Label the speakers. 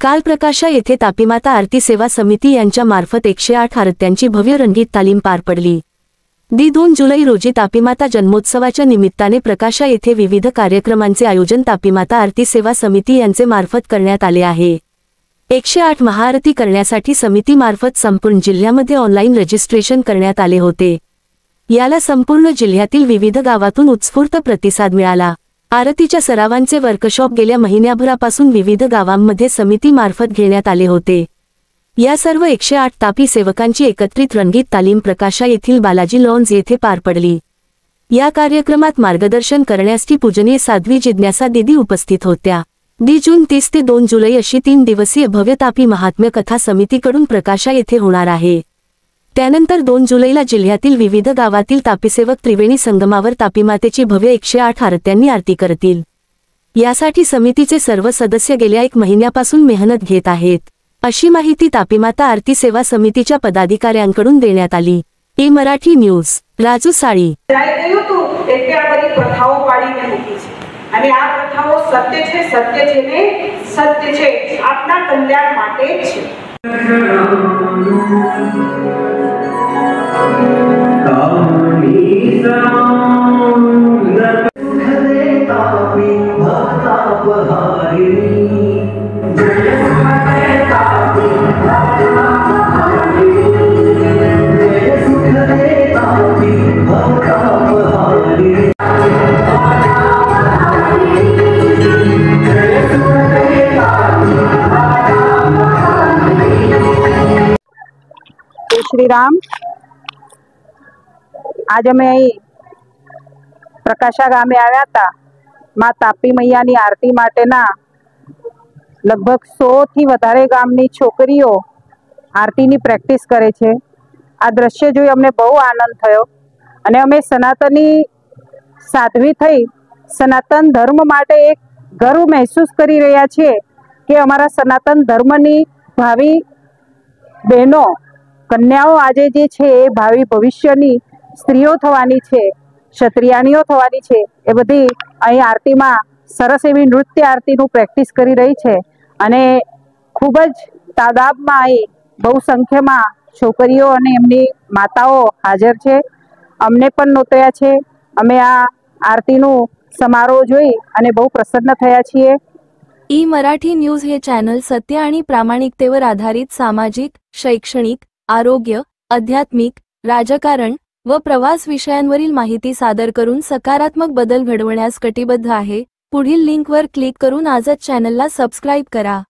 Speaker 1: काल प्रकाशा येथे तापीमाता आरती सेवा समिती यांच्या मार्फत 108 आरत्यांची भव्य रंगीत तालीम पार पडली। 2 जुलै रोजी तापीमाता जन्मोत्सवाच्या निमित्ताने प्रकाशा येथे विविध कार्यक्रमांचे आयोजन तापीमाता आरती सेवा समिती यांचे मार्फत करण्यात आले आहे। 108 महाआरती करण्यासाठी समितीमार्फत संपूर्ण जिल्ह्यामध्ये ऑनलाईन रजिस्ट्रेशन करण्यात आले होते। याला संपूर्ण जिल्ह्यातील विविध गावातून उत्स्फूर्त प्रतिसाद मिळाला। आरतीच्या सरावांचे वर्कशॉप गेल्या महिन्याभरापासून विविध गावांमध्ये समितीमार्फत घेण्यात आले होते। या सर्व 108 तापी सेवकांची एकत्रित रंगीत तालीम प्रकाशा येथील बालाजी लॉन्स येथे पार पडली। या कार्यक्रमात मार्गदर्शन करण्यासाठी पूजनीय साध्वी जिज्ञासा दीदी उपस्थित होत्या। जून 30 ते 2 जुलै अशी 3 दिवसीय भव्य तापी महात्म्य कथा समितीकडून प्रकाशा येथे होणार आहे। त्यानंतर 2 जुलैला जिल्ह्यातील विविध गावातील तापीसेवक त्रिवेणी संगमावर तापीमातेची भव्य 108 आरत्यांनी आरती करतील। यासाठी समितीचे सर्व सदस्य गेल्या 1 महिन्यापासून मेहनत घेत आहेत, अशी माहिती तापीमाता आरती सेवा समितीच्या पदाधिकाऱ्यांकडून देण्यात आली। मराठी न्यूज राजू साळी।
Speaker 2: અને આ પ્રથાઓ સત્ય છે ને સત્ય છે આપના કલ્યાણ માટે છે।
Speaker 3: श्री राम। आज अमे अहीं प्रकाशा गामे आव्या था। मां तापी मैयानी आरती माटेना लगभग 100 थी वधारे गामनी छोकरीओ आरतीनी प्रेक्टिस करे छे। आ दृश्य जोई अमने बहु आनंद थयो अने अमे सनातनी साध्वी थई सनातन धर्म माटे एक गर्व महसूस करी रह्या छे के अमारा सनातन धर्मनी भावी बहनों कन्याओ आजे जे छे भावी भविष्यनी स्त्रीओ थवानी छे, क्षत्रियाणीओ थवानी छे। ए बधी अहीं आरतीमां सरस एवी नृत्य आरतीनुं प्रेक्टिस करी रही छे अने खूब ज तादादमां अहीं बहु संख्यामां छोकरीओ अने एमनी माताओ हाजर छे। अमने पण नोतर्या छे। अमे आ आरतीनुं समारोह जोई अने बहु प्रसन्न थया छीए।
Speaker 4: मराठी न्यूज हे चॅनल सत्य आणि प्रामाणिकतेवर आधारित सामाजिक, शैक्षणिक, आरोग्य, आध्यात्मिक, राजकारण व प्रवास विषयांवरील माहिती सादर करून सकारात्मक बदल घडवण्यास कटिबद्ध आहे। पुढील लिंकवर क्लिक करून आजच चॅनलला सबस्क्राइब करा।